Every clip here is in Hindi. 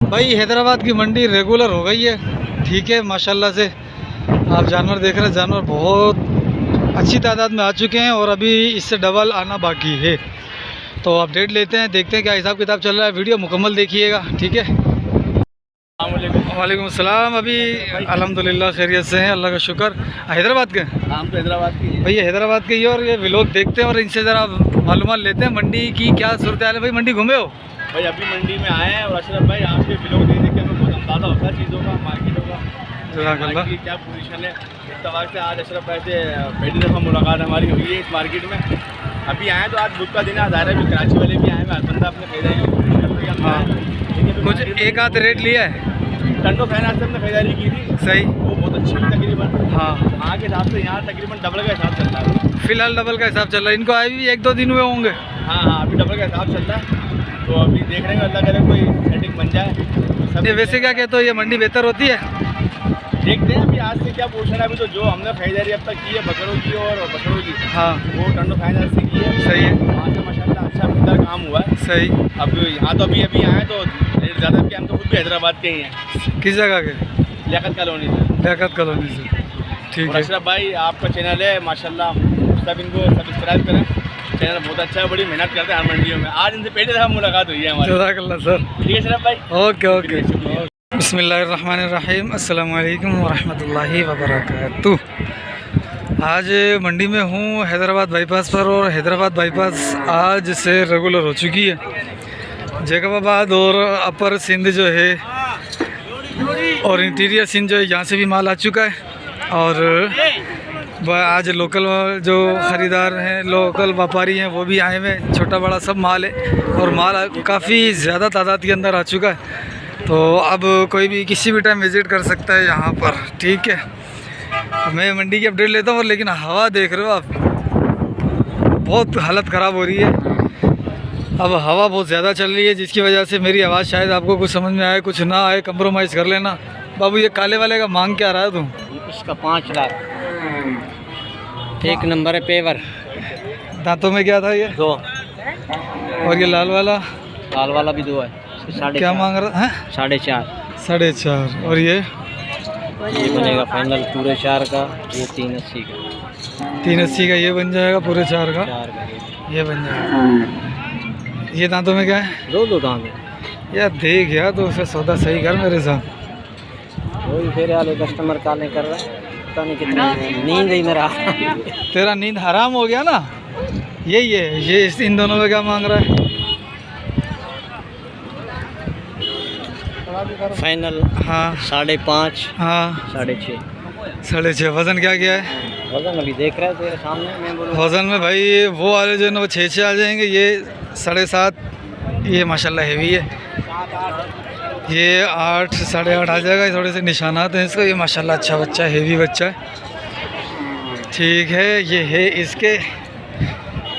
भाई हैदराबाद की मंडी रेगुलर हो गई है, ठीक है माशाल्लाह से। आप जानवर देख रहे हैं, जानवर बहुत अच्छी तादाद में आ चुके हैं और अभी इससे डबल आना बाकी है। तो अपडेट लेते हैं, देखते हैं क्या हिसाब किताब चल रहा है। वीडियो मुकम्मल देखिएगा, ठीक है। वालेकुम सलाम। अभी अल्हम्दुलिल्लाह खैरियत से हैं, अल्लाह का शुक्र। हैदराबाद के हम तो हैदराबाद की भैया, हैदराबाद के ही, और ये व्लॉग देखते हैं और इनसे ज़रा मालूमात लेते हैं मंडी की क्या सूरत हाल है। भाई मंडी घूमे हो? भाई अभी मंडी में आए हैं और अशरफ भाई आपके व्लॉग देख के हमें बहुत अंदाजा होता है चीज़ों का, मार्केटों का, मार्केट की क्या पोजीशन है। इत्तेफाक से आज अशरफ भाई से पहली दफ़ा मुलाकात हमारी हुई है इस मार्केट में। अभी आए तो आज बुक का दिन है, ज़ाहिर है कराची वाले भी आए हैं, हर बंदा अपने खरीदारी की कोशिश कर रही है। कुछ एक आध रेट लिया है? टंडो फाइनेंस से हमने खरीदारी की थी, सही, वो बहुत अच्छी थी तकरीबन। हाँ, वहाँ के हिसाब से यहाँ तकरीबन डबल का हिसाब चल रहा है। फिलहाल डबल का हिसाब चल रहा है। इनको आए भी 1-2 दिन हुए होंगे। हाँ हाँ, अभी डबल का हिसाब चल रहा है। तो अभी देख रहे हैं, अल्लाह करे कोई सेटिंग बन जाए सब। ये वैसे क्या कहते हो, ये मंडी बेहतर होती है? देखते हैं अभी आज से क्या पोजीशन है। अभी तो जो हमने खरीदारी अब तक की है बकरों की और बकरों की, हाँ, वो टंडो फाइनेंस से की है। सही है, वहाँ से माशाल्लाह अच्छा बेहतर काम हुआ है। सही। अब यहाँ तो अभी आए तो रेट ज़्यादा भी, हम तो खुद भी हैदराबाद के ही हैं। किस जगह के? लियाकत कॉलोनी से। लियाकत कॉलोनी से, ठीक और है। अशरफ भाई आपका चैनल है माशाल्लाह, सब इनको सब्सक्राइब करें। चैनल बहुत अच्छा है, बड़ी मेहनत करते हैं हर मंडियों में। आज इनसे पहले दफ़ा मुलाकात हुई है हमारी। जज़ाकल्लाह सर। ठीक है अशरफ भाई, ओके ओके। बिस्मिल्लाहिर्रहमानिर्रहीम, अस्सलाम वालेकुम वरहमतुल्लाहि वबरकातुहू। आज मंडी में हूँ हैदराबाद बाईपास पर, और हैदराबाद बाईपास आज से रेगुलर हो चुकी है। जैकबाबाद और अपर सिंध जो है और इंटीरियर सिंध जो है, यहाँ से भी माल आ चुका है। और आज लोकल जो ख़रीदार हैं, लोकल व्यापारी हैं, वो भी आए हुए हैं। छोटा बड़ा सब माल है और माल काफ़ी ज़्यादा तादाद के अंदर आ चुका है। तो अब कोई भी किसी भी टाइम विज़िट कर सकता है यहाँ पर, ठीक है। मैं मंडी की अपडेट लेता हूँ, लेकिन हवा देख रहे हो आप, बहुत हालत ख़राब हो रही है। अब हवा बहुत ज़्यादा चल रही है, जिसकी वजह से मेरी आवाज़ शायद आपको कुछ समझ में आए, कुछ ना आए, कंप्रोमाइज़ कर लेना। बाबू ये काले वाले का मांग क्या रहा है तुम? इसका 5 लाख, एक नंबर है पेवर। दांतों में क्या था ये? 2। और ये लाल वाला भी 2 है। क्या मांग रहा है? 4.5। 4.5। और ये बनेगा फाइनल पूरे 4 का, ये 380 का। 380 का ये बन जाएगा, पूरे 4 का ये बन जाएगा। ये दांतों में क्या है? 2 दांत है यार देख यार, तो उसे सौदा सही कर मेरे साथ। वही फेरे वाले कस्टमर काले कर रहा है, पता नहीं कितना नींद ही मेरा। तेरा नींद हराम हो गया ना, यही है। ये इन दोनों में क्या मांग रहा है? फाइनल हाँ 5.5। हाँ 6.5। 6.5। वज़न क्या किया है? वजन अभी देख रहा है तेरे सामने, मैं बोलूँ वज़न में भाई वो वाले जो है ना वो 6 आ जाएंगे, ये 7.5। ये माशाल्लाह हेवी है। ये 8 8.5 आ जाएगा। थोड़े से निशानात हैं इसका। ये माशाल्लाह अच्छा बच्चा है, हेवी बच्चा है, ठीक है। ये है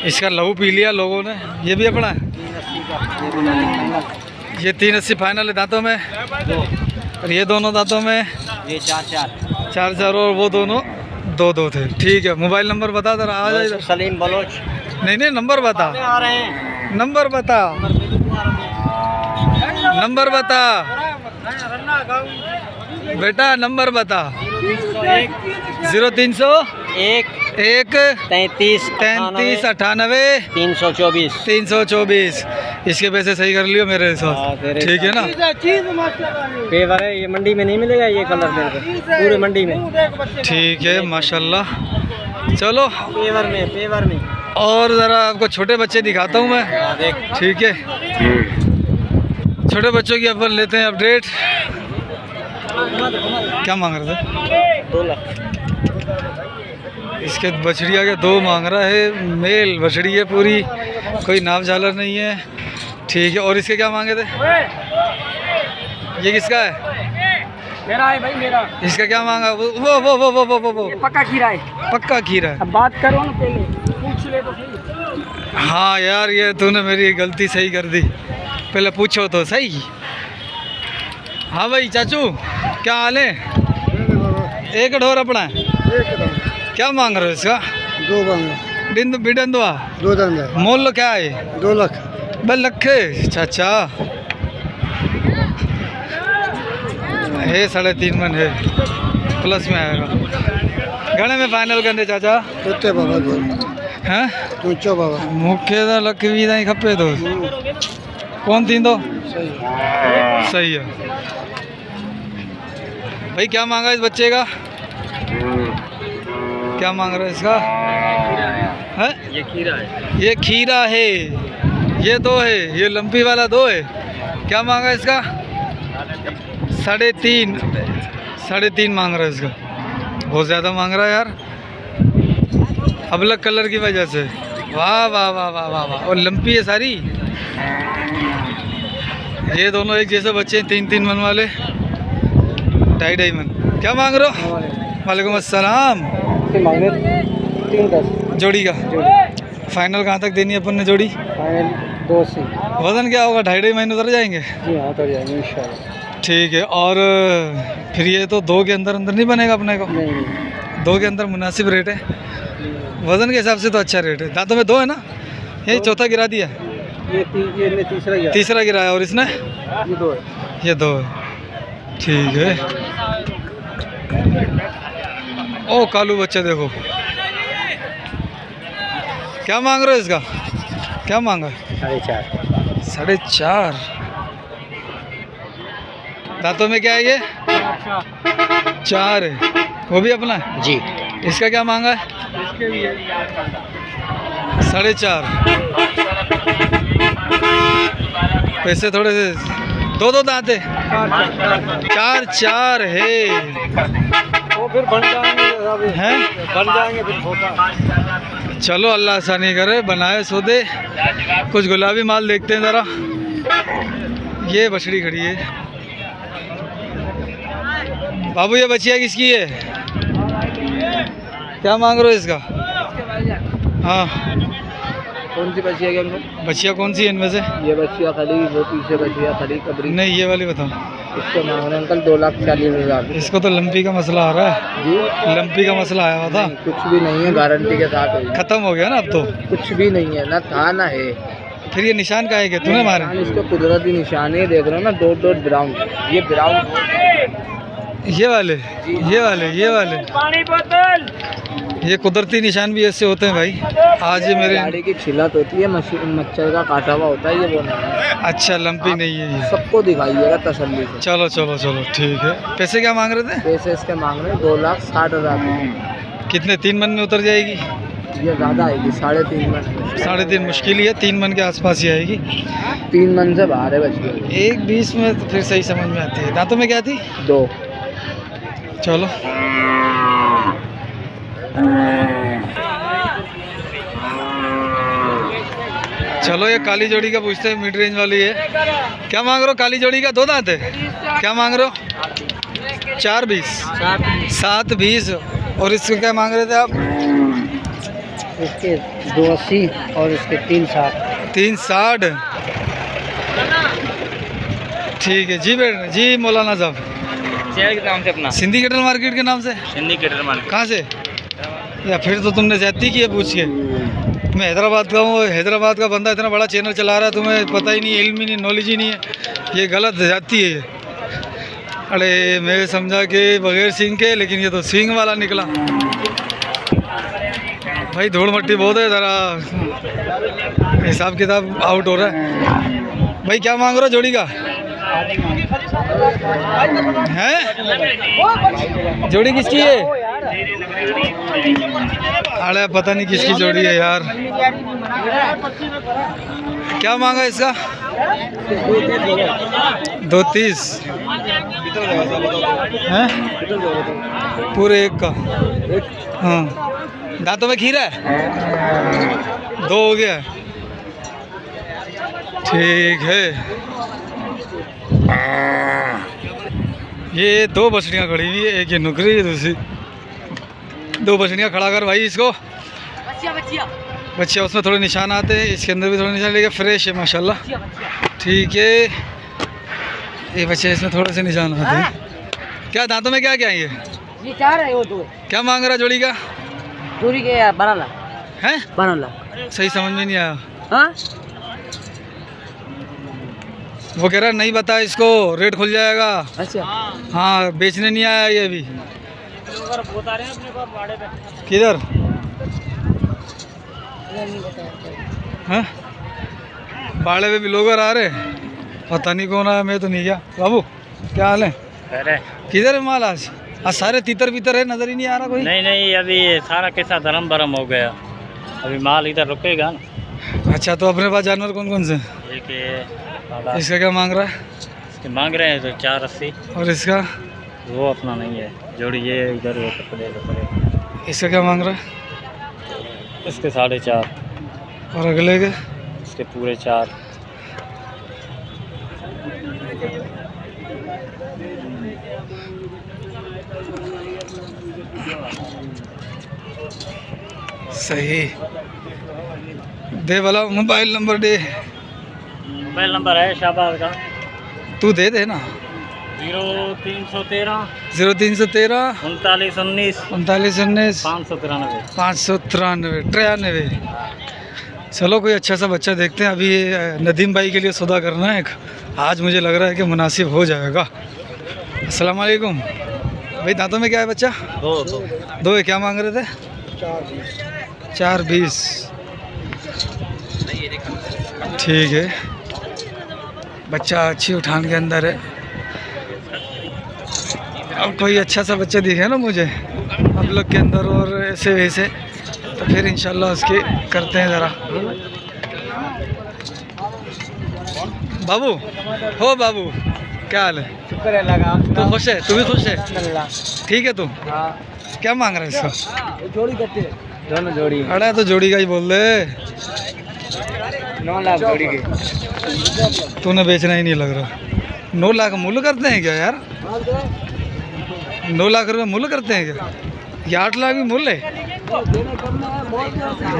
इसका लहू पी लिया लोगों ने। ये भी अपना है। ये 380 फाइनल है दांतों में। और ये दोनों दांतों में ये 4 और वो दोनों 2 थे, ठीक है। मोबाइल नंबर बता जरा, आ जाए इधर। सलीम बलोच। नहीं नंबर बता, आ रहे हैं, नंबर बता, नंबर बता बेटा, नंबर बता। 0301 33 98 324। इसके पैसे सही कर लियो मेरे साथ, ठीक है ना। पेवर है, ये मंडी में नहीं मिलेगा ये कलर तेरे को, पूरे मंडी में, ठीक है माशाल्लाह। चलो पेवर में और ज़रा आपको छोटे बच्चे दिखाता हूँ मैं, ठीक है। छोटे बच्चों की अपन लेते हैं अपडेट। क्या मांग रहे थे? 2 लाख। इसके बछड़िया के 2 मांग रहा है। मेल बछड़ी है पूरी, कोई नाप झालर नहीं है, ठीक है। और इसके क्या मांगे थे? ये किसका है? मेरा है भाई, मेरा। इसका क्या मांगा? वो पक्का खीरा है। पक्का खीरा है। अब बात करो ना, पहले पूछ ले तो सही। हाँ यार, ये तूने मेरी गलती सही कर दी, पहले पूछो तो सही। हाँ भाई चाचू, क्या हाल है? एक ढोर अपना है। क्या मांग रहे हो इसका? 2 मांग। बिडंदवा 2 दांत। मोल क्या है? 2 लाख। 2 लाख चाचा। है 3.5 मन है, प्लस में आएगा। घणे में फाइनल कंदे चाचा? तोते बाबा हैं तोचो बाबा मूंखे तो लख भी ताईं खपे थो। कौन थींदो? सही है भाई। क्या मांगा इस बच्चे का? क्या मांग रहा है इसका? है ये खीरा है। ये खीरा है, ये 2 है, ये लंपी वाला 2 है। क्या मांगा इसका? 3.5 मांग रहा है इसका। बहुत ज़्यादा मांग रहा है यार, अबलग कलर की वजह से। वाह वाह वाह वाह वाह वाह। और लंपी है सारी। ये दोनों एक जैसे बच्चे हैं, 3 मन वाले, 2.5 मन। क्या मांग रहे हो? वालेकुम अस्सलाम। 3.10 जोड़ी का फाइनल कहाँ तक देनी है अपन ने जोड़ी? फाइनल 280। वजन क्या होगा? 2.5 महीने उतर जाएंगे? जी हाँ उतर जाएंगे इंशाल्लाह। ठीक है। और फिर ये तो 2 के अंदर नहीं बनेगा अपने को? नहीं 2 के अंदर मुनासिब रेट है, वज़न के हिसाब से तो अच्छा रेट है। दांतों में 2 है ना? यही चौथा गिरा दिया? ये तीसरा गिराया। और इसने? ये 2 है। ये 2 है। ठीक है। ओ कालू बच्चा देखो। क्या मांग रहे हो इसका? क्या मांगा? 4.5। दांतों में क्या है ये? 4 है। वो भी अपना है जी। इसका क्या मांगा है? 4.5। पैसे थोड़े से 2 दांत है। 4 है। वो फिर बन जाएंगे हैं? बन जाएंगे फिर छोटा। चलो अल्लाह आसानी करे, बनाए सौदे। कुछ गुलाबी माल देखते हैं ज़रा। ये बछड़ी खड़ी है। बाबू ये बछिया किसकी है? क्या मांग रहे हो इसका? हाँ कौन सी बचिया के अंदर? बछिया कौन सी है इनमें से? ये बचिया खड़ी, वो पीछे बचिया खड़ी कबरी। नहीं ये वाली बताओ। इसको मांग रहे हैं अंकल 2,40,000। इसको तो लंपी का मसला आ रहा है। जी लंपी का मसला आया हुआ था, कुछ भी नहीं है, गारंटी के साथ है। खत्म हो गया ना अब तो? कुछ भी नहीं है, ना था ना है। फिर ये निशान का है क्या तूने मारे? इसको कुदरती निशान है, देख रहे हो ना, डॉट ब्राउन। ये ब्राउन ये वाले पानी बोतल। ये कुदरती निशान भी ऐसे होते हैं भाई। आज ये मेरे गाड़ी की छिलत होती है, मच्छर का काटा हुआ होता है, ये वो नहीं है। अच्छा लंपी नहीं है ये। सबको दिखाइएगा तसल्ली से। चलो ठीक है। पैसे क्या मांग रहे थे? पैसे इसके मांग रहे हैं 2,60,000। कितने? 3 मन में उतर जाएगी? ये ज़्यादा आएगी, 3.5 मन। 3.5 मुश्किल ही है, 3 मन के आसपास ही आएगी। 3 मन से बाहर है बच्चे। 1.20 में तो फिर सही समझ में आती है। दांतों में क्या थी? 2। चलो ये काली जोड़ी का पूछते हैं, मिड रेंज वाली है। क्या मांग रहे हो? काली जोड़ी का 2 दांत है। क्या मांग रहे हो? 7.20। और इसको क्या मांग रहे थे आप? इसके 280 और इसके 360। 360। ठीक है जी जी मौलाना साहब। शेयर के नाम से अपना सिंधी कैटल मार्केट के नाम से? Sindhi cattle market. कहाँ से? या फिर तो तुमने ज्यादती की है पूछ के। मैं हैदराबाद का हूँ, हैदराबाद का बंदा इतना बड़ा चैनल चला रहा है, तुम्हें पता ही नहीं, इल्म ही नहीं, नॉलेज ही नहीं है। ये गलत ज्यादती है ये। अरे मैं समझा कि बगैर सींग के, लेकिन ये तो सींग वाला निकला। भाई धूल मट्टी बहुत है, ज़रा हिसाब किताब आउट हो रहा है। भाई क्या मांग रहे हो जोड़ी का? हैं? जोड़ी किसकी है? अरे पता नहीं किसकी जोड़ी है यार। क्या मांगा इसका? 2.30 हैं? पूरे 1 का। हाँ दांतों में खीरा है? 2 हो गया। ठीक है। ये 2 बछड़ियाँ खड़ी हुई है, एक ये नुकरी है, दूसरी। 2 बछड़ियाँ खड़ा कर भाई इसको। बच्चिया उसमें थोड़े निशान आते हैं, इसके अंदर भी थोड़े निशान, लेकिन फ्रेश है माशाल्लाह। ठीक है। ये बच्चे इसमें थोड़े से निशान आते हैं। क्या दांतों में क्या क्या है ये? 4 है वो 2। क्या मांग रहा जोड़ी का? दूरी के 12 लाख हैं? 12 लाख। सही समझ में नहीं आया। हाँ वो कह रहा है नहीं बता इसको, रेट खुल जाएगा। अच्छा हाँ बेचने नहीं आया ये अभी। बता रहे हैं अपने पास भाड़े पे। किधर हैं? भाड़े पे भी लोग आ रहे, पता नहीं कौन आया, मैं तो नहीं गया। बाबू क्या हाल है? किधर है माल आज? आज सारे तीतर बीतर है, नजर ही नहीं आ रहा कोई। नहीं अभी सारा कैसा धर्म भरम हो गया, अभी माल इधर रुकेगा ना। अच्छा तो अपने पास जानवर कौन कौन से? एक ये इसका क्या मांग रहा है? इसके मांग रहे हैं तो 480। और इसका? वो अपना नहीं है जोड़ी, ये इधर वो कपड़े। इसका क्या मांग रहा है? इसके 4.5। और अगले के? इसके पूरे 4। सही। दे वाला मोबाइल नंबर दे। मोबाइल नंबर है शाहबाज का, तू दे दे ना। 0313 0313 3919 3919 593 593 चलो कोई अच्छा सा बच्चा देखते हैं। अभी नदीम भाई के लिए सौदा करना है एक, आज मुझे लग रहा है कि मुनासिब हो जाएगा। अस्सलाम वालेकुम भाई, दांतों में क्या है बच्चा? दो है। क्या मांग रहे थे? 420। ठीक है, बच्चा अच्छी उठान के अंदर है। अब कोई अच्छा सा बच्चा दिखे ना मुझे अब लोग के अंदर और ऐसे वैसे, तो फिर इंशाल्लाह उसके करते हैं ज़रा। बाबू हो बाबू, क्या हाल है? शुक्र है लगा। तू खुश है? तू भी खुश है? ठीक है। तू हाँ क्या मांग रहा है इसका? जोड़ी करते दोनों जोड़ी। अरे तो जोड़ी का ही बोल दे। 9 लाख जोड़ी के। तूने बेचना ही नहीं लग रहा। 9 लाख मूल्य करते हैं क्या यार? 9 लाख रुपए मूल्य करते हैं क्या? ये 8 लाख भी मूल्य है?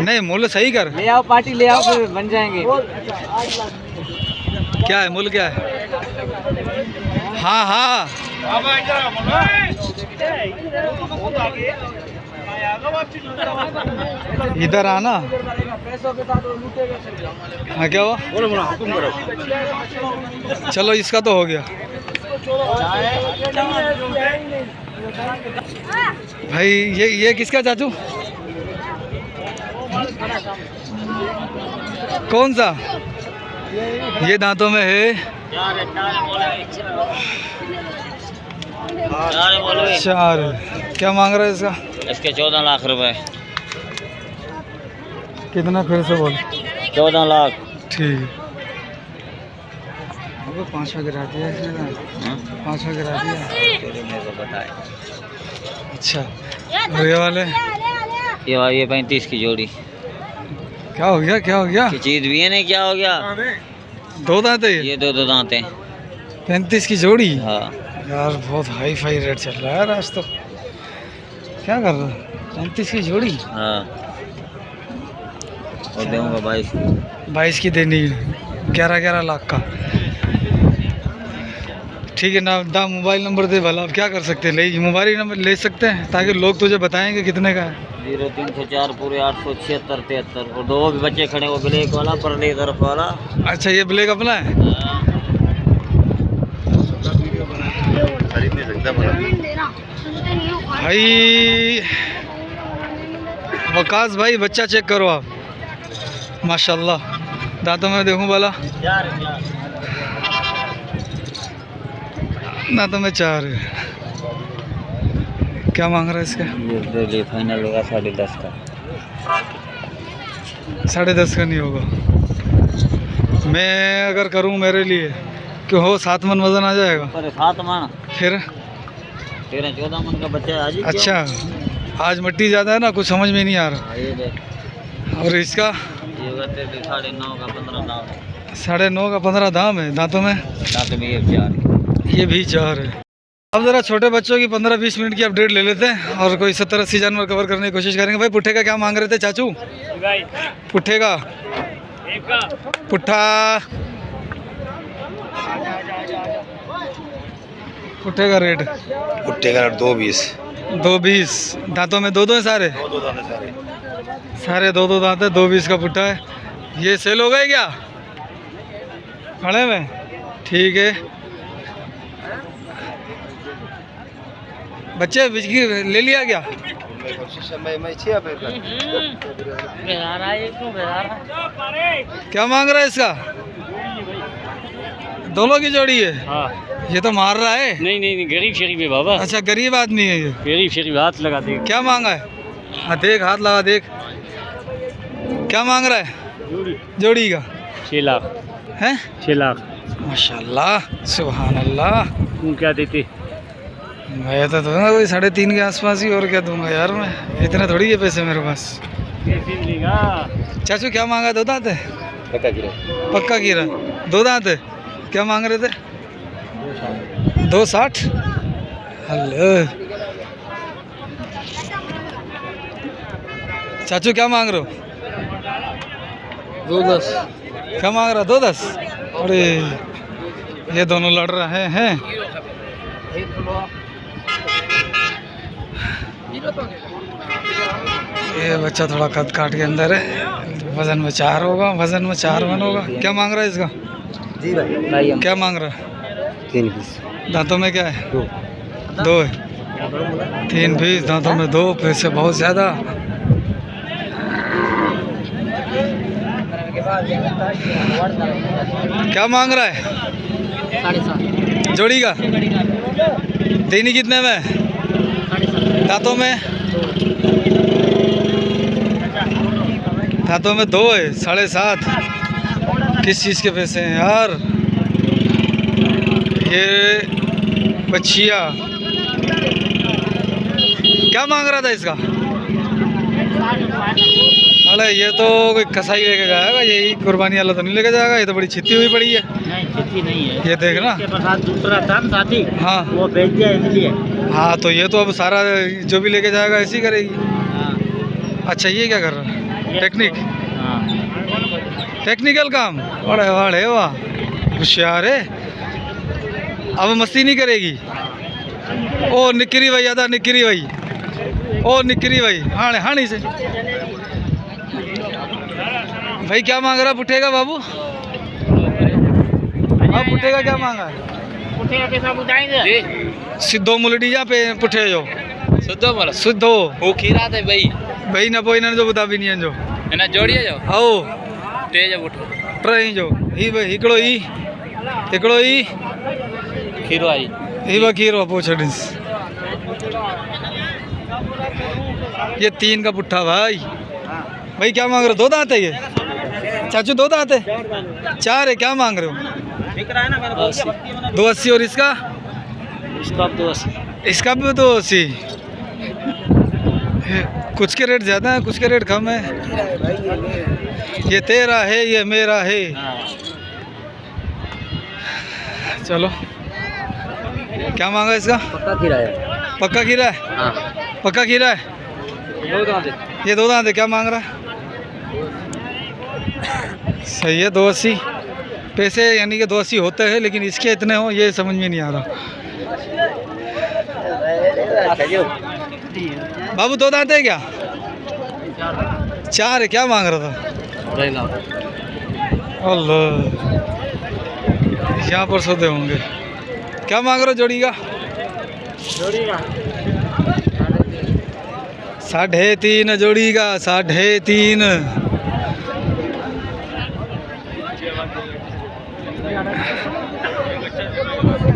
नहीं मूल्य सही कर। ले आओ पार्टी, ले आओ फिर बन जाएंगे। क्या है मूल्य, क्या है? हाँ हाँ इधर आना। हाँ क्या हुआ? चलो इसका तो हो गया भाई। ये किसका चाचू? कौन सा? ये दांतों में है। 4। क्या मांग रहा है इसका? इसके 14 लाख रुपए। कितना फिर से बोल? 14 लाख। ठीक है। 5वां गिरा दिया इसने, 5वां गिरा दिया। अच्छा और ये वाले? ये 35 की जोड़ी। क्या हो गया? क्या हो गया? चीज भी है नहीं, क्या हो गया? 2 दांत है ये 2 दांत हैं। 35 की जोड़ी? हाँ यार बहुत हाई फाई रेट चल रहा है यार आज तो। क्या कर रहा है? 35 की जोड़ी? हाँ और दूंगा 22 की देनी है। 11 लाख का। ठीक है ना, मोबाइल नंबर दे भला। अब क्या कर सकते हैं, ले मोबाइल नंबर ले सकते हैं ताकि लोग तुझे बताएंगे कितने का है। 0304 पूरे 876 73 और 2 भी बच्चे खड़े, वो ब्लैक वाला परली तरफ वाला। अच्छा ये ब्लैक अपना है? खरीद नहीं सकता भाई वकास भाई, बच्चा चेक करो आप, माशाल्लाह। दांतों में देखूं भला? दांतों में 4 है। क्या मांग रहा है इसका? ये फाइनल होगा 10.5 का। 10.5 का नहीं होगा। मैं अगर करूं मेरे लिए कि हो 7 मन वजन आ जाएगा? पर 7 मन फिर 13-14 मन का बच्चा आज ही। अच्छा आज मट्टी ज़्यादा है ना, कुछ समझ में नहीं आ रहा। ये देख, और इसका? ये 9.5 का 15 दाम है। 9.5 का 15 दाम है। दांतों में? दांत में ये 4। ये भी 4 है। अब ज़रा छोटे बच्चों की 15-20 मिनट की अपडेट ले लेते हैं और कोई 70-80 जानवर कवर करने की कोशिश करेंगे। भाई पुट्ठे का क्या मांग रहे थे चाचू? पुट्ठे का? पुट्ठा पुट्ठे का रेट? पुट्टे का 2.20। 2.20। दांतों में 2 है सारे? सारे 2 दांत है। 2.20 का पुट्ठा है। ये सेल हो गए क्या खड़े में? ठीक है। बच्चे बिजली ले लिया क्या? क्या मांग रहा है इसका? दोनों की जोड़ी है। हाँ। ये तो मार रहा है। नहीं नहीं नहीं, गरीब शरीफ है बाबा। अच्छा गरीब आदमी है ये। गरीब शरीफ, हाथ लगा दे। क्या मांगा है? हाँ देख, हाथ लगा देख। क्या मांग रहा है? जोड़ी का 6 लाख है। 6 लाख। माशाल्लाह, सुभान अल्लाह। तुम क्या देते? मैं तो दूंगा कोई 3.5 के आसपास ही, और क्या दूंगा यार, मैं इतने थोड़ी है पैसे मेरे पास। चाचू क्या मांगा? 2 दांत है? पक्का कीरा 2 दांत है। क्या मांग रहे थे? 2.60। हेलो चाचू क्या मांग रहे हो? 2.10। क्या मांग रहा? 2.10। अरे ये दोनों लड़ रहे हैं। ये बच्चा थोड़ा कद काट के अंदर है, वजन में 4 होगा, वजन में 4 मन होगा। क्या मांग रहा है इसका? जी भाई क्या मांग रहा है? 3 पीस। दांतों में क्या है? 2 है। 3 पीस दांतों में 2, पैसे बहुत ज़्यादा। क्या मांग रहा है? 7.5 जोड़ी का देनी कितने में? दांतों में 2 है, 7.5। किस चीज़ के पैसे हैं यार? ये बच्चिया क्या मांग रहा था इसका? अरे ये तो कोई कसाई लेके जाएगा, यही कुर्बानी वाला तो नहीं लेके जाएगा। ये तो बड़ी छिती हुई पड़ी है। नहीं, छिती नहीं है। ये देख ना। इसके पास दूसरा था ना साथी, हाँ वो बेच दिया इसलिए। हाँ, तो ये तो अब सारा जो भी लेके जाएगा ऐसी करेगी। हाँ। अच्छा ये क्या कर रहा है? टेक्निक, हाँ। टेक्निकल काम। अरे वाह वाह, होशियार है। अब मस्ती नहीं करेगी। ओ निकरी भाई, आधा निकरी भाई। ओ निकरी भाई, हाँ हाणी से भाई। क्या मांग रहा पुट्ठे का बाबू? हाँ पुट्ठे का क्या मांगा है? पुट्ठे का कैसा बताएंगे? सिद्धो मुलड़ी या पे पुट्ठे जो सुद्धो बोलो। सिद्धो वो खीरा थे भाई। भाई न पोई न जो बता भी नहीं जो है ना, जोड़िए जो आओ तेज उठो ट्रेन जो ही भाई हिकड़ो ही खीरो आई। ही बकीरो पोछड़िस। ये 3 का पुट्ठा भाई। भाई क्या मांग रहे हो? 2 दांत है ये चाचू? 2 दांत है? 4 है। क्या मांग रहे हो? दिख रहा है ना मेरे को। 280। और इसका? इसका 280। इसका भी 280। कुछ के रेट ज़्यादा है, कुछ के रेट कम है। ये तेरा है, ये मेरा है। चलो क्या मांगा इसका? पक्का खीरा है। पक्का खीरा है? हाँ। पक्का खीरा है। 2 दांत। ये 2 दांत है। क्या मांग रहा है? सही है 280 पैसे, यानी कि 280 होते हैं, लेकिन इसके इतने हो ये समझ में नहीं आ रहा। बाबू 2 दांत है क्या? 4 है। क्या मांग रहा था? अल्लाह, यहाँ पर सौदे होंगे। क्या मांग रहे हो जोड़ी का? 3.5 जोड़ी का 3.5।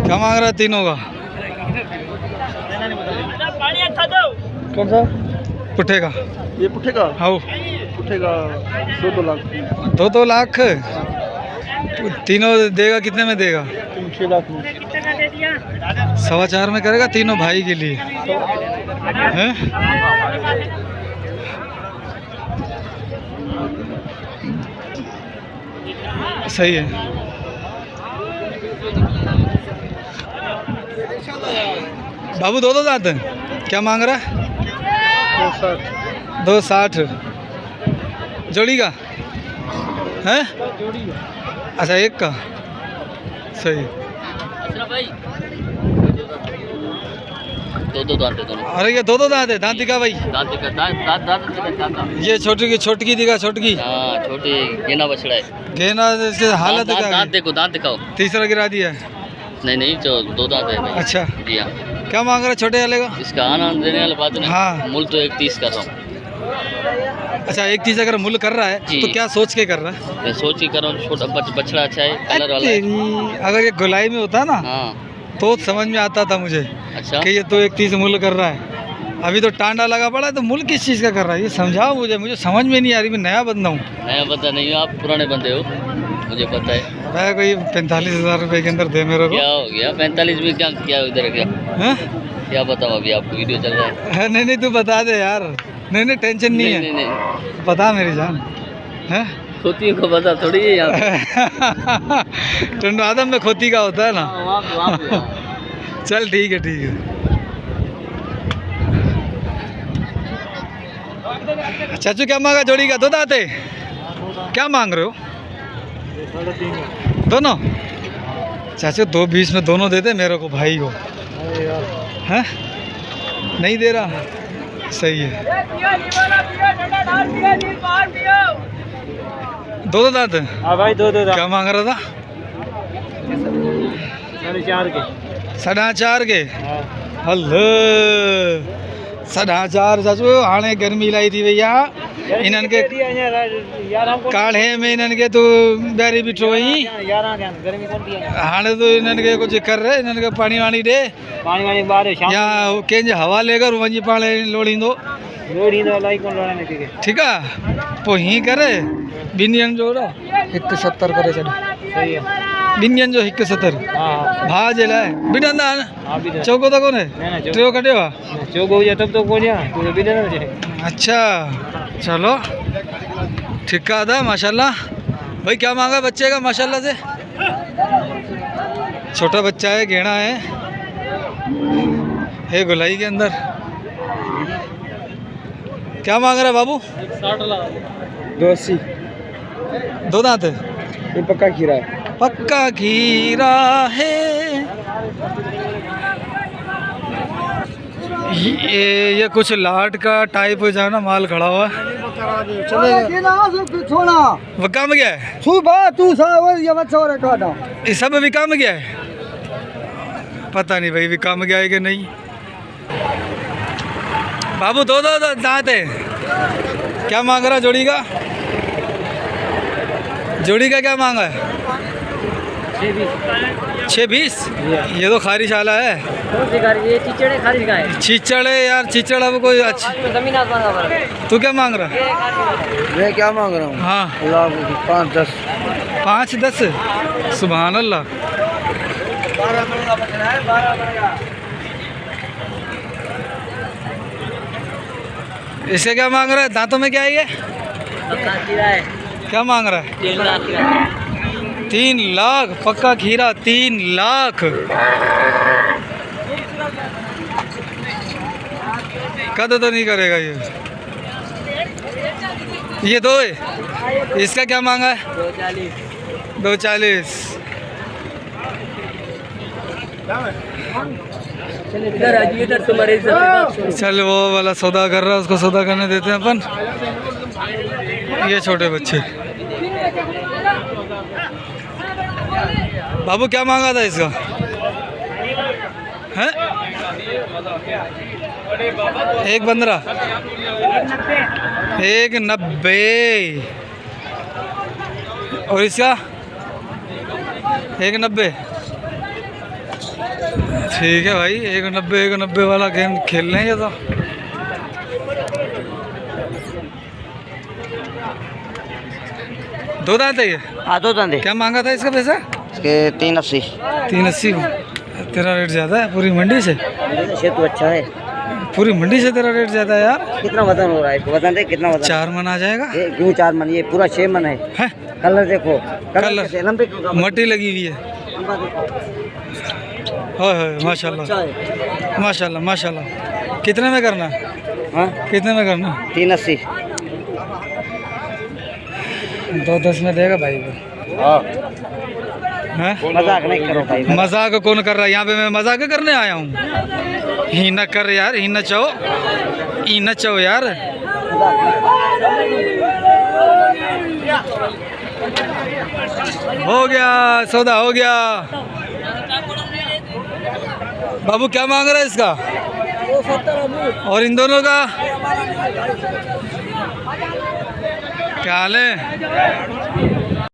क्या मांग रहा है तीनों का? कौन सा? पुट्ठे का? ये पुट्ठे का। हाँ पुट्ठे का 2 लाख। 2 लाख। तीनों देगा कितने में देगा? 6 लाख में। 4.25 में करेगा तीनों भाई के लिए हैं? सही है। बाबू 2 दांत है। क्या मांग रहा है? 260 जोड़ी का है? अच्छा एक का। सही। दो दांत है दोनों। अरे ये दो दांत है, दांत दिखा भाई। दांत दिखा, दांत ये छोटकी दिखा, छोटकी। हाँ छोटी गेना बछड़ा है। गेना इसकी हालत क्या दांत है? देखो, दांत दिखाओ। तीसरा गिरा दिया है। नहीं जो दो दांत है भाई। अच्छा, जी हाँ। क्या मांग रहा है छोटे वाले का? इसका आनंद देने वाला बात नहीं। हाँ। मूल तो 130 कर रहा हूँ। अच्छा, 130 अगर मूल्य कर रहा है जी। तो क्या सोच के कर रहा है? मैं सोच ही कर रहा हूँ, छोटा बछड़ा अच्छा है, कलर वाला है। तेरी, अगर ये गोलाई में होता ना हाँ तो समझ में आता था मुझे अच्छा। कि ये तो 130 मूल्य कर रहा है। अभी तो टांडा लगा पड़ा है, तो मूल्य किस चीज़ का कर रहा है ये समझाओ मुझे समझ में नहीं आ रही। मैं नया बंदा हूँ। नया बंदा नहीं हो आप, पुराने बंदे हो, मुझे पता है। मैं कोई 45,000 रुपये के अंदर दे मेरे को। क्या हो गया 45 में? क्या इधर क्या हैं? क्या बताऊँ, अभी आपको वीडियो चल रहा है। नहीं तू बता दे यार। नहीं टेंशन नहीं है। नहीं बता मेरी जान। हैं? खोती को पता थोड़ी है यहाँ पे। टंडो आदम में खोती का होता है ना। वहाँ पे। चल ठीक है। चाचू क्या मांगा जोड़ी का? दो दांत है। क्या मांग रहे हो? दोनों? चाचू 220 में दोनों दे दे मेरे को, भाई को। हैं? नहीं दे रहा? सही है। दो दांत है? हाँ भाई दो क्या मांग रहा था? 4.5 के। 4.5 के? हलो 4.5 चाचू। हाणे गर्मी लाई थी भैया इन्हनि के काढ़े में, इन्हनि के तो बैरी बिठो वही। हाणे तो इन्हनि के कुछ कर रहे, इन्हनि के पानी वाणी ॾे या कंहिंजे हवाले कर वञी पाण लोड़ींदो। ठीक है, पोइ हीअं करे ॿिनि ॾींहंनि जो 170 करे छॾ। ॿिनि ॾींहंनि जो 170 भाउ जे लाइ बिठंदा आहिनि। चौको त कोन्हे? टियों कढियो आहे? अच्छा चलो ठीक है था माशाल्लाह। भाई क्या मांगा बच्चे का? माशाल्लाह से छोटा बच्चा है, गेड़ा है गोलाई के अंदर। क्या मांग रहा है बाबू? 280। दो दांत है? ये पक्का खीरा है। पक्का खीरा है। ये कुछ लाट का टाइप हो जाना माल खड़ा हुआ है। विका में गया है? ये सब विका में गया है? पता नहीं भाई विका में गया है कि नहीं। बाबू दो दांत है। क्या मांग रहा जोड़ी का? जोड़ी का क्या मांगा है? 620। ये तो खारिश आला है। ये चिचड़े खारिश का है। चीचड़ है यार, चीचड़ अब कोई अच्छा। जमीन आसमान का फर्क है। तू क्या मांग रहा है? मैं क्या मांग रहा हूँ? हाँ 5-10। 5-10। सुभान अल्लाह। इसका क्या मांग रहा है? दांतों में क्या है ये? क्या मांग रहा है? 3 लाख। पक्का खीरा 3 लाख। कद तो नहीं करेगा ये दो है। इसका क्या मांगा है? 240। चल वो वाला सौदा कर रहा है, उसको सौदा करने देते हैं अपन। ये छोटे बच्चे। बाबू क्या मांगा था इसका? है 1.15। 1.90। और इसका 1.90। ठीक है भाई, 1.90 वाला गेम खेल रहे हैं ये तो। दो दांत है ये? हाँ दो दांत। क्या मांगा था इसका पैसा? इसके 380। 380। तेरा रेट ज़्यादा है पूरी मंडी से। तो अच्छा है। पूरी मंडी से तेरा रेट ज़्यादा है यार। कितना वजन हो रहा है इसको? वजन दे कितना वजन? 4 मन आ जाएगा। ये क्यों 4 मन? ये पूरा 6 मन है। कलर देखो, कलर मट्टी लगी हुई है। ओए माशाल्लाह माशाल्लाह माशाल्लाह। कितने में करना है? हाँ कितने में करना? 380। 210 में देगा भाई को। हाँ हैं? मजाक नहीं करो भाई मजाक कौन कर रहा है यहाँ पे? मैं मजाक करने आया हूँ। ही न कर यार, ही न चाहो, ही न चाहो यार। हो गया सौदा, हो गया। बाबू क्या मांग रहा है इसका? और इन दोनों का क्या हाल है?